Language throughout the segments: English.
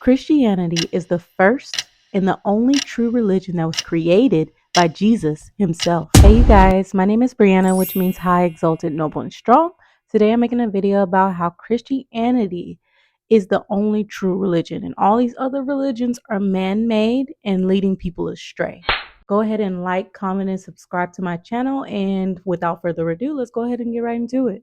Christianity is the first and the only true religion that was created by Jesus himself. Hey you guys, my name is Brianna, which means high, exalted, noble, and strong. Today I'm making a video about how Christianity is the only true religion and all these other religions are man-made and leading people astray. Go ahead and like, comment, and subscribe to my channel, and without further ado, let's go ahead and get right into it.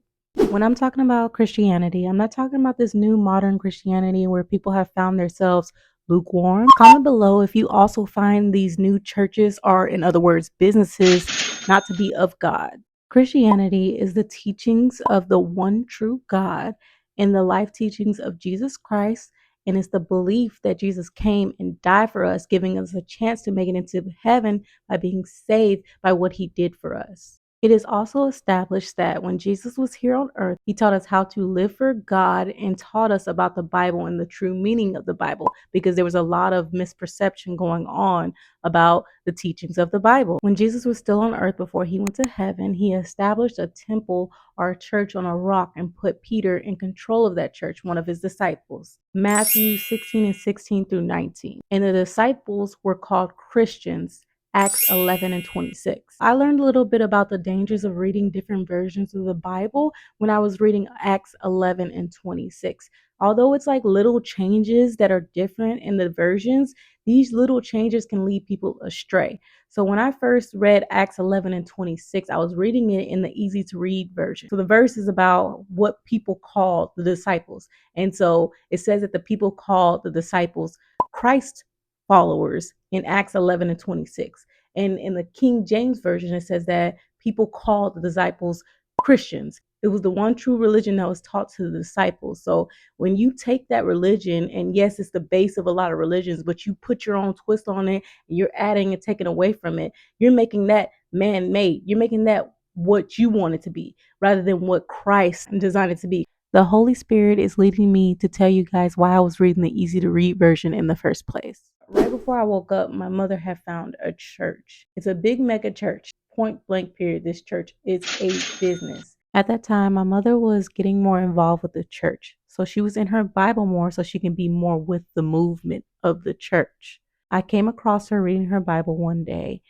When I'm talking about Christianity, I'm not talking about this new modern Christianity where people have found themselves lukewarm. Comment below if you also find these new churches, or in other words, businesses, not to be of God. Christianity is the teachings of the one true God and the life teachings of Jesus Christ. And it's the belief that Jesus came and died for us, giving us a chance to make it into heaven by being saved by what he did for us. It is also established that when Jesus was here on earth, he taught us how to live for God and taught us about the Bible and the true meaning of the Bible, because there was a lot of misperception going on about the teachings of the Bible. When Jesus was still on earth before he went to heaven, he established a temple or a church on a rock and put Peter in control of that church, one of his disciples. Matthew 16 and 16 through 19. And the disciples were called Christians. Acts 11 and 26. I learned a little bit about the dangers of reading different versions of the Bible when I was reading Acts 11 and 26. Although it's like little changes that are different in the versions, these little changes can lead people astray. So when I first read Acts 11 and 26, I was reading it in the easy to read version. So the verse is about what people called the disciples. And so it says that the people called the disciples Christ followers in Acts 11 and 26. And in the King James Version, it says that people called the disciples Christians. It was the one true religion that was taught to the disciples. So when you take that religion, and yes, it's the base of a lot of religions, but you put your own twist on it, and you're adding and taking away from it, you're making that man-made. You're making that what you want it to be, rather than what Christ designed it to be. The Holy Spirit is leading me to tell you guys why I was reading the easy to read version in the first place. Right before I woke up, my mother had found a church. It's a big mega church. Point blank period. This church is a business. At that time, my mother was getting more involved with the church. So she was in her Bible more so she can be more with the movement of the church. I came across her reading her Bible one day,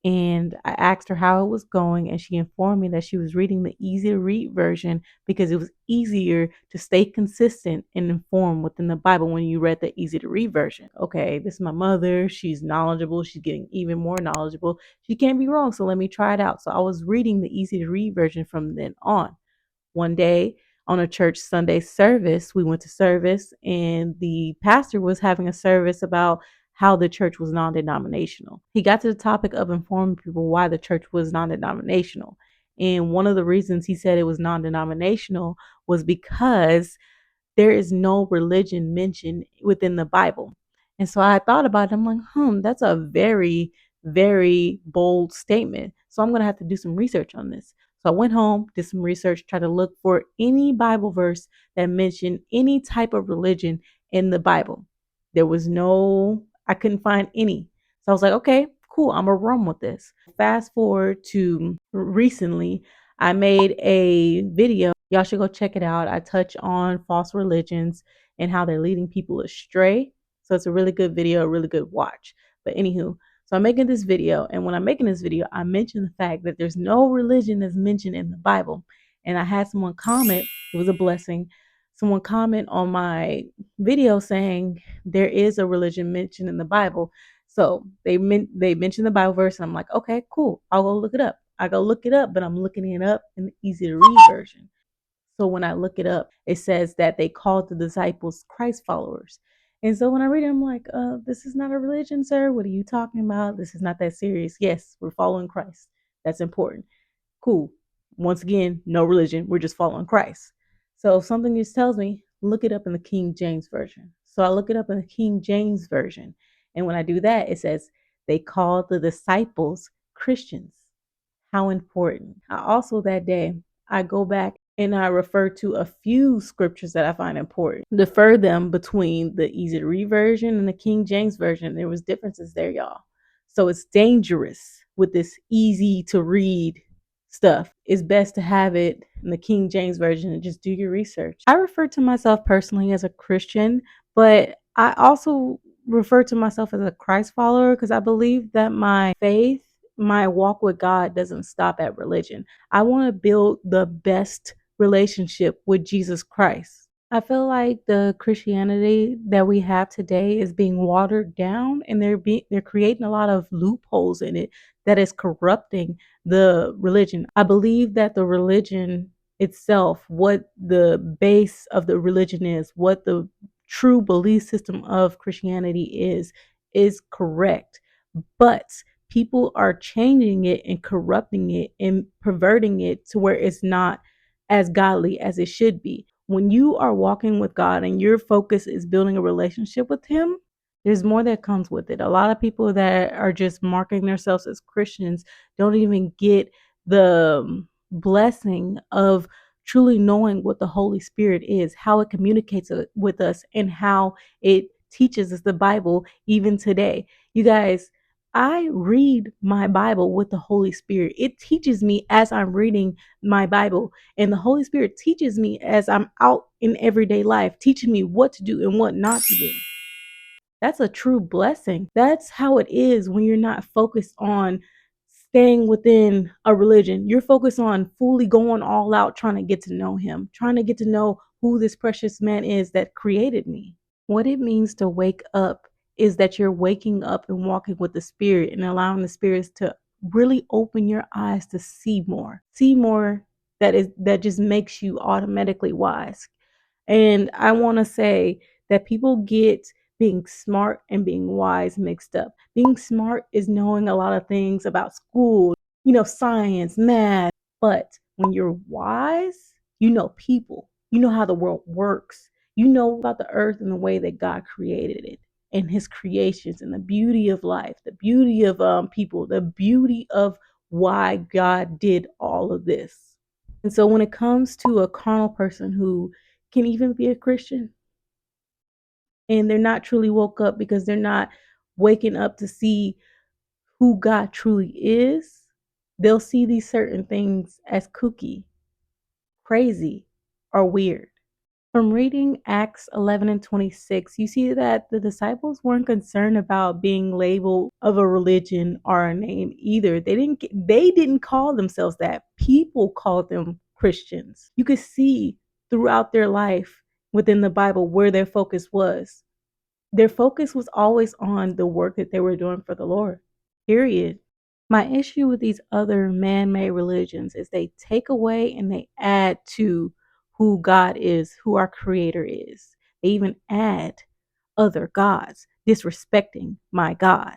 and I asked her how it was going, and she informed me that she was reading the easy to read version because it was easier to stay consistent and informed within the Bible when you read the easy to read version. Okay, this is my mother. She's knowledgeable. She's getting even more knowledgeable. She can't be wrong, so let me try it out. So I was reading the easy to read version from then on. One day on a church Sunday service, we went to service, and the pastor was having a service about how the church was non-denominational. He got to the topic of informing people why the church was non-denominational. And one of the reasons he said it was non-denominational was because there is no religion mentioned within the Bible. And so I thought about it. I'm like, that's a very, very bold statement. So I'm going to have to do some research on this. So I went home, did some research, tried to look for any Bible verse that mentioned any type of religion in the Bible. There was no, I couldn't find any. So I was like, okay, cool, I'm going to run with this. Fast forward to recently, I made a video. Y'all should go check it out. I touch on false religions and how they're leading people astray. So it's a really good video, a really good watch. But anywho, so I'm making this video, and when I'm making this video, I mentioned the fact that there's no religion that's mentioned in the Bible. And I had someone comment, it was a blessing. Someone comment on my video saying there is a religion mentioned in the Bible. So they mentioned the Bible verse, and I'm like, okay, cool. I'll go look it up. I go look it up, but I'm looking it up in the easy to read version. So when I look it up, it says that they called the disciples Christ followers. And so when I read it, I'm like, this is not a religion, sir. What are you talking about? This is not that serious. Yes, we're following Christ. That's important. Cool. Once again, no religion. We're just following Christ. So if something just tells me, look it up in the King James Version. So I look it up in the King James Version. And when I do that, it says they called the disciples Christians. How important. I also that day, I go back and I refer to a few scriptures that I find important. Defer them between the easy to read version and the King James Version. There was differences there, y'all. So it's dangerous with this easy to read stuff. It's best to have it in the King James Version and just do your research. I refer to myself personally as a Christian, but I also refer to myself as a Christ follower because I believe that my faith, my walk with God doesn't stop at religion. I want to build the best relationship with Jesus Christ. I feel like the Christianity that we have today is being watered down, and they're creating a lot of loopholes in it that is corrupting the religion. I believe that the religion itself, what the base of the religion is, what the true belief system of Christianity is correct. But people are changing it and corrupting it and perverting it to where it's not as godly as it should be. When you are walking with God and your focus is building a relationship with Him, there's more that comes with it. A lot of people that are just marking themselves as Christians don't even get the blessing of truly knowing what the Holy Spirit is, how it communicates with us, and how it teaches us the Bible even today. You guys, I read my Bible with the Holy Spirit. It teaches me as I'm reading my Bible, and the Holy Spirit teaches me as I'm out in everyday life, teaching me what to do and what not to do. That's a true blessing. That's how it is when you're not focused on staying within a religion. You're focused on fully going all out, trying to get to know Him, trying to get to know who this precious man is that created me. What it means to wake up is that you're waking up and walking with the Spirit and allowing the spirits to really open your eyes to see more that just makes you automatically wise. And I want to say that people get being smart and being wise mixed up. Being smart is knowing a lot of things about school, science, math. But when you're wise, you know people, you know how the world works, you know about the earth and the way that God created it and His creations and the beauty of life, the beauty of people, the beauty of why God did all of this. And so when it comes to a carnal person who can even be a Christian and they're not truly woke up because they're not waking up to see who God truly is, they'll see these certain things as kooky, crazy, or weird. From reading Acts 11 and 26, you see that the disciples weren't concerned about being labeled of a religion or a name either. They didn't call themselves that. People called them Christians. You could see throughout their life within the Bible where their focus was. Their focus was always on the work that they were doing for the Lord. Period. My issue with these other man-made religions is they take away and they add to who God is, who our creator is. They even add other gods, disrespecting my God.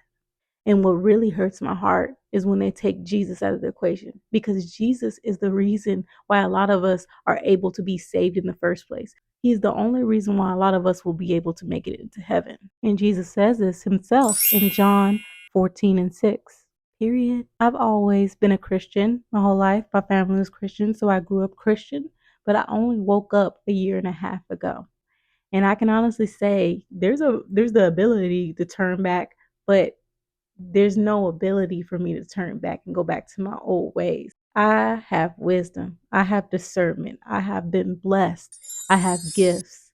And what really hurts my heart is when they take Jesus out of the equation, because Jesus is the reason why a lot of us are able to be saved in the first place. He's the only reason why a lot of us will be able to make it into heaven. And Jesus says this himself in John 14 and 6. Period. I've always been a Christian my whole life. My family was Christian, so I grew up Christian, but I only woke up a year and a half ago. And I can honestly say there's the ability to turn back, but there's no ability for me to turn back and go back to my old ways. I have wisdom. I have discernment. I have been blessed. I have gifts.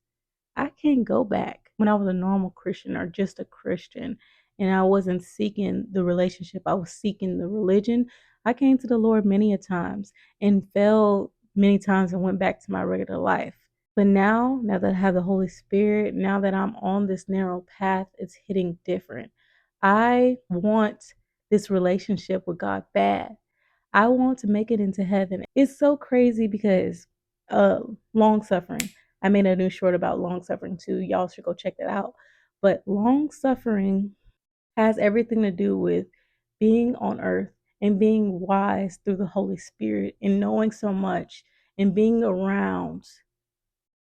I can't go back when I was a normal Christian or just a Christian and I wasn't seeking the relationship. I was seeking the religion. I came to the Lord many a times and fell many times and went back to my regular life. But now that I have the Holy Spirit, now that I'm on this narrow path, it's hitting different. I want this relationship with God bad. I want to make it into heaven. It's so crazy because long suffering. I made a new short about long suffering too. Y'all should go check that out. But long suffering has everything to do with being on earth and being wise through the Holy Spirit and knowing so much and being around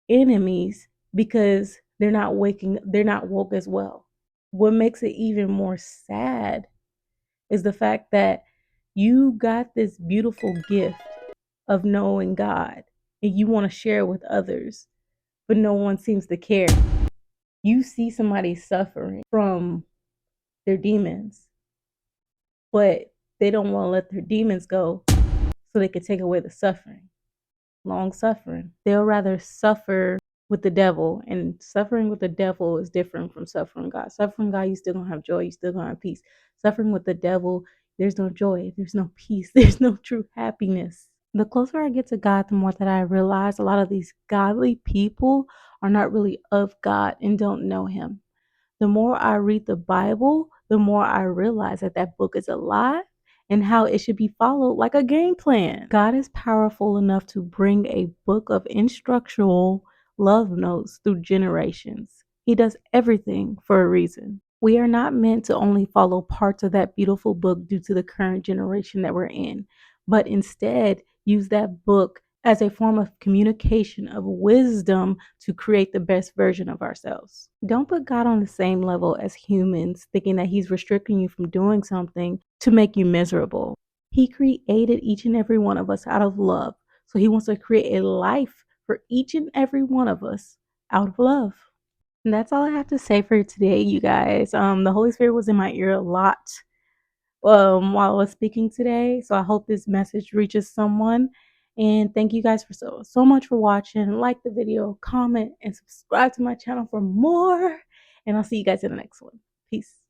enemies because they're not woke as well. What makes it even more sad is the fact that you got this beautiful gift of knowing God and you want to share with others, but no one seems to care. You see somebody suffering from their demons, but they don't want to let their demons go so they can take away the suffering. Long suffering. They'll rather suffer with the devil, and suffering with the devil is different from suffering God. Suffering God, you still gonna have joy, you still gonna have peace. Suffering with the devil, there's no joy, there's no peace, there's no true happiness. The closer I get to God, the more that I realize a lot of these godly people are not really of God and don't know Him. The more I read the Bible, the more I realize that that book is alive and how it should be followed like a game plan. God is powerful enough to bring a book of instructional love notes through generations. He does everything for a reason. We are not meant to only follow parts of that beautiful book due to the current generation that we're in, but instead use that book as a form of communication of wisdom to create the best version of ourselves. Don't put God on the same level as humans, thinking that He's restricting you from doing something to make you miserable. He created each and every one of us out of love. So He wants to create a life for each and every one of us out of love. And that's all I have to say for today, you guys. The Holy Spirit was in my ear a lot while I was speaking today. So I hope this message reaches someone. And thank you guys for so much for watching. Like the video, comment, and subscribe to my channel for more. And I'll see you guys in the next one. Peace.